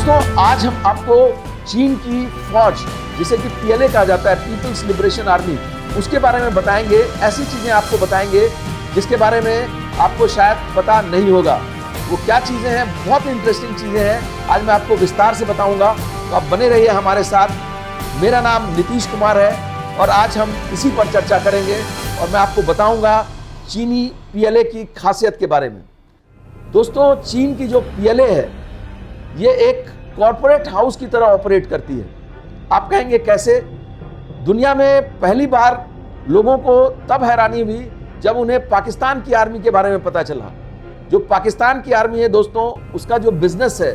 दोस्तों आज हम आपको चीन की फौज जिसे कि पीएलए कहा जाता है, पीपल्स लिबरेशन आर्मी, उसके बारे में बताएंगे। ऐसी चीजें आपको बताएंगे जिसके बारे में आपको शायद पता नहीं होगा। वो क्या चीजें हैं, बहुत इंटरेस्टिंग चीजें हैं, आज मैं आपको विस्तार से बताऊंगा। तो आप बने रहिए हमारे साथ। मेरा नाम नीतीश कुमार है और आज हम इसी पर चर्चा करेंगे और मैं आपको बताऊंगा चीनी पीएलए की खासियत के बारे में। दोस्तों, चीन की जो पीएलए है ये एक कॉरपोरेट हाउस की तरह ऑपरेट करती है। आप कहेंगे कैसे? दुनिया में पहली बार लोगों को तब हैरानी हुई जब उन्हें पाकिस्तान की आर्मी के बारे में पता चला। जो पाकिस्तान की आर्मी है दोस्तों, उसका जो बिजनेस है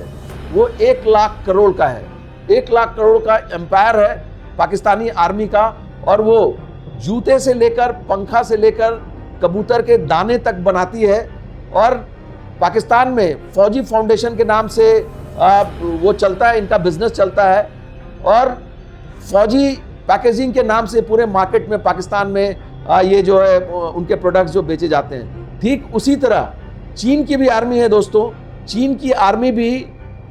वो 1 लाख करोड़ का है। 1 लाख करोड़ का एम्पायर है पाकिस्तानी आर्मी का, और वो जूते से लेकर, पंखा से लेकर, कबूतर के दाने तक बनाती है। और पाकिस्तान में फौजी फाउंडेशन के नाम से वो चलता है, इनका बिजनेस चलता है। और फौजी पैकेजिंग के नाम से पूरे मार्केट में पाकिस्तान में ये जो है उनके प्रोडक्ट्स जो बेचे जाते हैं। ठीक उसी तरह चीन की भी आर्मी है दोस्तों। चीन की आर्मी भी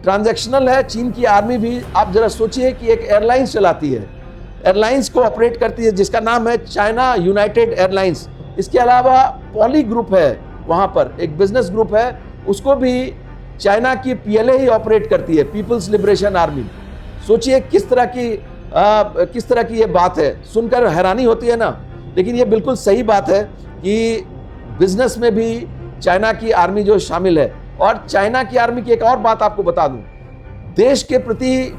ट्रांजैक्शनल है। चीन की आर्मी भी, आप जरा सोचिए कि एक एयरलाइंस चलाती है, एयरलाइंस को ऑपरेट करती है जिसका नाम है चाइना यूनाइटेड एयरलाइंस। इसके अलावा पॉली ग्रुप है, वहाँ पर एक बिजनेस ग्रुप है, उसको भी चाइना की पीएलए ही ऑपरेट करती है, पीपल्स लिबरेशन आर्मी। सोचिए किस तरह की ये बात है। सुनकर हैरानी होती है ना, लेकिन ये बिल्कुल सही बात है कि बिजनेस में भी चाइना की आर्मी जो शामिल है। और चाइना की आर्मी की एक और बात आपको बता दूं, देश के प्रति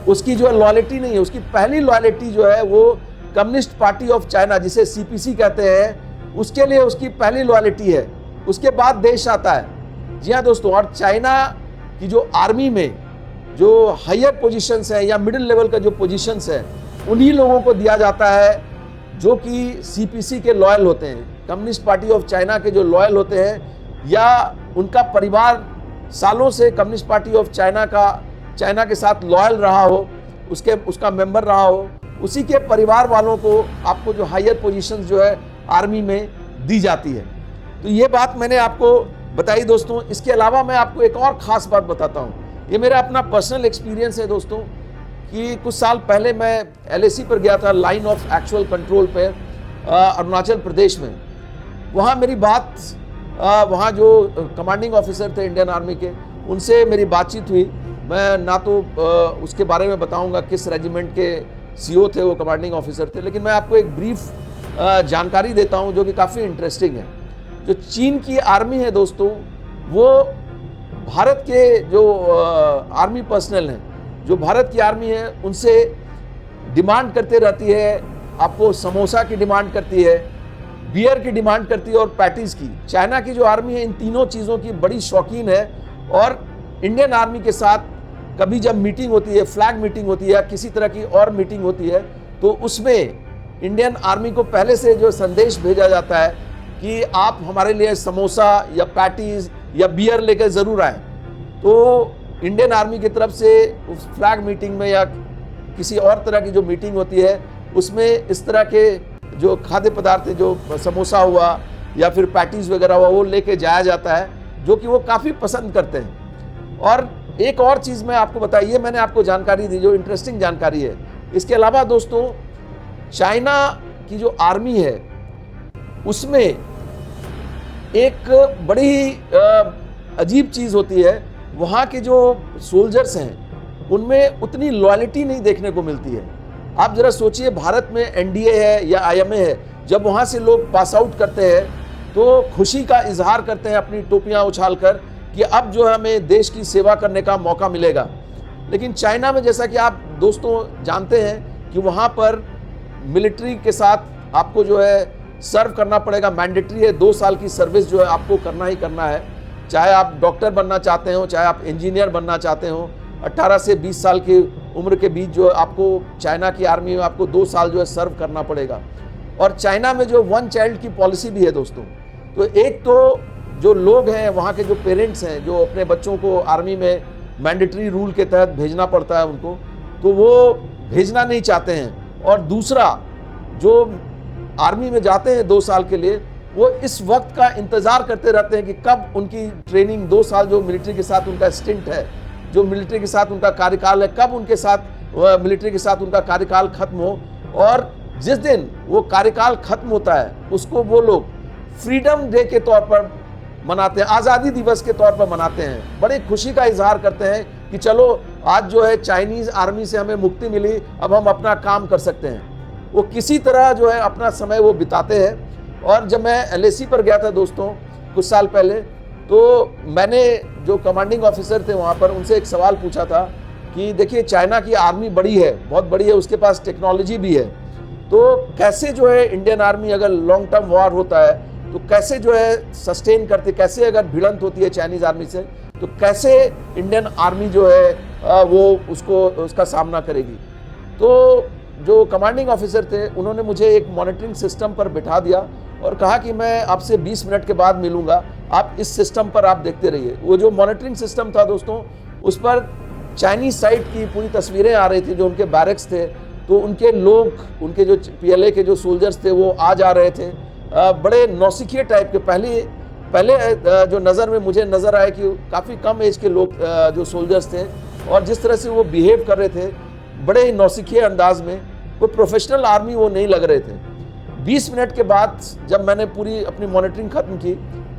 उसकी जो लॉयल्टी नहीं है, उसकी पहली लॉयल्टी जो है वो कम्युनिस्ट पार्टी ऑफ चाइना, जिसे सीपीसी कहते हैं, उसके लिए उसकी पहली लॉयल्टी है। उसके बाद देश आता है। जी हाँ दोस्तों, और चाइना की जो आर्मी में जो हायर पोजीशंस है या मिडिल लेवल का जो पोजीशंस है, उन्हीं लोगों को दिया जाता है जो कि सीपीसी के लॉयल होते हैं, कम्युनिस्ट पार्टी ऑफ चाइना के जो लॉयल होते हैं, या उनका परिवार सालों से कम्युनिस्ट पार्टी ऑफ चाइना के साथ लॉयल रहा हो, उसका मेंबर रहा हो, उसी के परिवार वालों को आपको जो हायर पोजीशंस जो है आर्मी में दी जाती है। तो ये बात मैंने आपको बताई दोस्तों। इसके अलावा मैं आपको एक और ख़ास बात बताता हूँ। ये मेरा अपना पर्सनल एक्सपीरियंस है दोस्तों कि कुछ साल पहले मैं एलएसी पर गया था, लाइन ऑफ एक्चुअल कंट्रोल पर, अरुणाचल प्रदेश में। वहाँ मेरी बात, वहाँ जो कमांडिंग ऑफिसर थे इंडियन आर्मी के, उनसे मेरी बातचीत हुई। मैं ना तो उसके बारे में बताऊँगा किस रेजिमेंट के सीओ थे, वो कमांडिंग ऑफिसर थे, लेकिन मैं आपको एक ब्रीफ जानकारी देता हूँ जो कि काफ़ी इंटरेस्टिंग है। जो चीन की आर्मी है दोस्तों, वो भारत के जो आर्मी पर्सनल हैं, जो भारत की आर्मी है, उनसे डिमांड करते रहती है। आपको समोसा की डिमांड करती है, बियर की डिमांड करती है और पैटीज़ की। चाइना की जो आर्मी है इन तीनों चीज़ों की बड़ी शौकीन है। और इंडियन आर्मी के साथ कभी जब मीटिंग होती है, फ्लैग मीटिंग होती है या किसी तरह की और मीटिंग होती है, तो उसमें इंडियन आर्मी को पहले से जो संदेश भेजा जाता है कि आप हमारे लिए समोसा या पैटीज़ या बियर लेकर ज़रूर आए। तो इंडियन आर्मी की तरफ से उस फ्लैग मीटिंग में या किसी और तरह की जो मीटिंग होती है, उसमें इस तरह के जो खाद्य पदार्थ, जो समोसा हुआ या फिर पैटीज़ वगैरह हुआ, वो लेके जाया जाता है, जो कि वो काफ़ी पसंद करते हैं। और एक और चीज़ मैं आपको बताई, ये मैंने आपको जानकारी दी जो इंटरेस्टिंग जानकारी है। इसके अलावा दोस्तों, चाइना की जो आर्मी है उसमें एक बड़ी अजीब चीज़ होती है। वहाँ के जो सोल्जर्स हैं उनमें उतनी लॉयल्टी नहीं देखने को मिलती है। आप ज़रा सोचिए, भारत में एनडीए है या आईएमए है, जब वहाँ से लोग पास आउट करते हैं तो खुशी का इजहार करते हैं अपनी टोपियाँ उछाल कर कि अब जो हमें देश की सेवा करने का मौका मिलेगा। लेकिन चाइना में, जैसा कि आप दोस्तों जानते हैं, कि वहाँ पर मिलिट्री के साथ आपको जो है सर्व करना पड़ेगा, मैंडेटरी है। 2 साल की सर्विस जो है आपको करना ही करना है, चाहे आप डॉक्टर बनना चाहते हो, चाहे आप इंजीनियर बनना चाहते हो। 18 से 20 साल की उम्र के बीच जो आपको चाइना की आर्मी में आपको 2 साल जो है सर्व करना पड़ेगा। और चाइना में जो 1 चाइल्ड की पॉलिसी भी है दोस्तों। तो एक तो जो लोग हैं, वहाँ के जो पेरेंट्स हैं, जो अपने बच्चों को आर्मी में मैंडेटरी रूल के तहत भेजना पड़ता है उनको, तो वो भेजना नहीं चाहते हैं। और दूसरा, जो आर्मी में जाते हैं 2 साल के लिए, वो इस वक्त का इंतज़ार करते रहते हैं कि कब उनकी ट्रेनिंग, 2 साल जो मिलिट्री के साथ उनका स्टिंट है, जो मिलिट्री के साथ उनका कार्यकाल है, कब उनके साथ मिलिट्री के साथ उनका कार्यकाल खत्म हो, और जिस दिन वो कार्यकाल खत्म होता है उसको वो लोग फ्रीडम डे के तौर पर मनाते हैं, आज़ादी दिवस के तौर पर मनाते हैं। बड़ी खुशी का इजहार करते हैं कि चलो आज जो है चाइनीज़ आर्मी से हमें मुक्ति मिली, अब हम अपना काम कर सकते हैं। वो किसी तरह जो है अपना समय वो बिताते हैं। और जब मैं LAC पर गया था दोस्तों कुछ साल पहले, तो मैंने जो कमांडिंग ऑफिसर थे वहाँ पर उनसे एक सवाल पूछा था कि देखिए चाइना की आर्मी बड़ी है, बहुत बड़ी है, उसके पास टेक्नोलॉजी भी है, तो कैसे जो है इंडियन आर्मी अगर लॉन्ग टर्म वॉर होता है तो कैसे जो है सस्टेन करती, कैसे अगर भिड़ंत होती है चाइनीज़ आर्मी से तो कैसे इंडियन आर्मी जो है वो उसका सामना करेगी। तो जो कमांडिंग ऑफिसर थे उन्होंने मुझे एक मॉनिटरिंग सिस्टम पर बिठा दिया और कहा कि मैं आपसे 20 मिनट के बाद मिलूंगा, आप इस सिस्टम पर आप देखते रहिए। वो जो मॉनिटरिंग सिस्टम था दोस्तों, उस पर चाइनीज़ साइड की पूरी तस्वीरें आ रही थी, जो उनके बैरक्स थे, तो उनके लोग, उनके जो PLA के जो सोल्जर्स थे वो आ जा रहे थे, बड़े नौसिखिए टाइप के। पहले जो नज़र में मुझे नज़र आया कि काफ़ी कम एज के लोग जो सोल्जर्स थे, और जिस तरह से वो बिहेव कर रहे थे बड़े ही नौसिखिए अंदाज में, वो प्रोफेशनल आर्मी वो नहीं लग रहे थे। 20 मिनट के बाद जब मैंने पूरी अपनी मॉनिटरिंग ख़त्म की,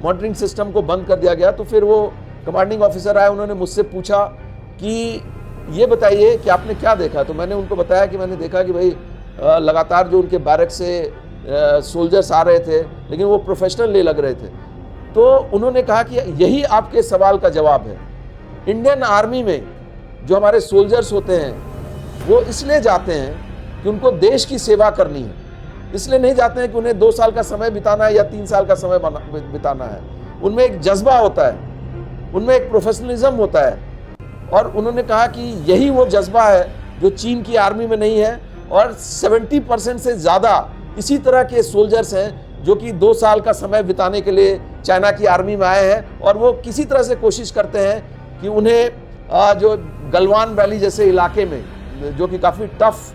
मॉनिटरिंग सिस्टम को बंद कर दिया गया, तो फिर वो कमांडिंग ऑफिसर आए, उन्होंने मुझसे पूछा कि ये बताइए कि आपने क्या देखा। तो मैंने उनको बताया कि मैंने देखा कि भाई लगातार जो उनके बैरक से सोल्जर्स आ रहे थे, लेकिन वो प्रोफेशनल नहीं लग रहे थे। तो उन्होंने कहा कि यही आपके सवाल का जवाब है। इंडियन आर्मी में जो हमारे सोल्जर्स होते हैं वो इसलिए जाते हैं कि उनको देश की सेवा करनी है, इसलिए नहीं जाते हैं कि उन्हें 2 साल का समय बिताना है या 3 साल का समय बिताना है। उनमें एक जज्बा होता है, उनमें एक प्रोफेशनलिज्म होता है, और उन्होंने कहा कि यही वो जज्बा है जो चीन की आर्मी में नहीं है। और 70% से ज़्यादा इसी तरह के सोल्जर्स हैं जो कि 2 साल का समय बिताने के लिए चाइना की आर्मी में आए हैं, और वो किसी तरह से कोशिश करते हैं कि उन्हें जो गलवान वैली जैसे इलाके में, जो कि काफ़ी टफ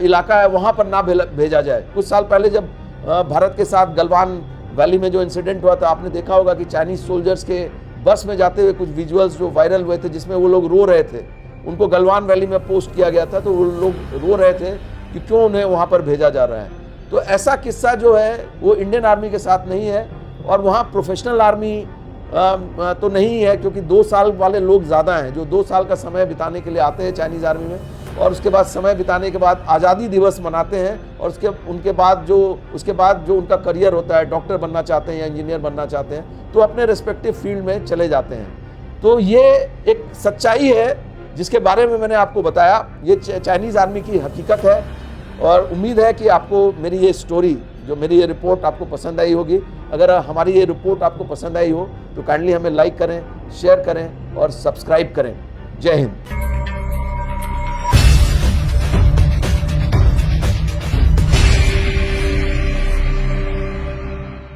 इलाका है, वहाँ पर ना भेजा जाए। कुछ साल पहले जब भारत के साथ गलवान वैली में जो इंसिडेंट हुआ था, आपने देखा होगा कि चाइनीज़ सोल्जर्स के बस में जाते हुए कुछ विजुअल्स जो वायरल हुए थे, जिसमें वो लोग रो रहे थे। उनको गलवान वैली में पोस्ट किया गया था, तो वो लोग रो रहे थे कि क्यों उन्हें वहाँ पर भेजा जा रहा है। तो ऐसा किस्सा जो है वो इंडियन आर्मी के साथ नहीं है, और वहाँ प्रोफेशनल आर्मी तो नहीं है, क्योंकि 2 साल वाले लोग ज़्यादा हैं जो 2 साल का समय बिताने के लिए आते हैं चाइनीज़ आर्मी में, और उसके बाद समय बिताने के बाद आज़ादी दिवस मनाते हैं, और उसके बाद जो उनका करियर होता है, डॉक्टर बनना चाहते हैं या इंजीनियर बनना चाहते हैं, तो अपने रिस्पेक्टिव फील्ड में चले जाते हैं। तो ये एक सच्चाई है जिसके बारे में मैंने आपको बताया। ये चाइनीज़ आर्मी की हकीकत है, और उम्मीद है कि आपको मेरी ये स्टोरी, जो मेरी ये रिपोर्ट आपको पसंद आई होगी। अगर हमारी ये रिपोर्ट आपको पसंद आई हो तो काइंडली हमें लाइक करें, शेयर करें और सब्सक्राइब करें। जय हिंद।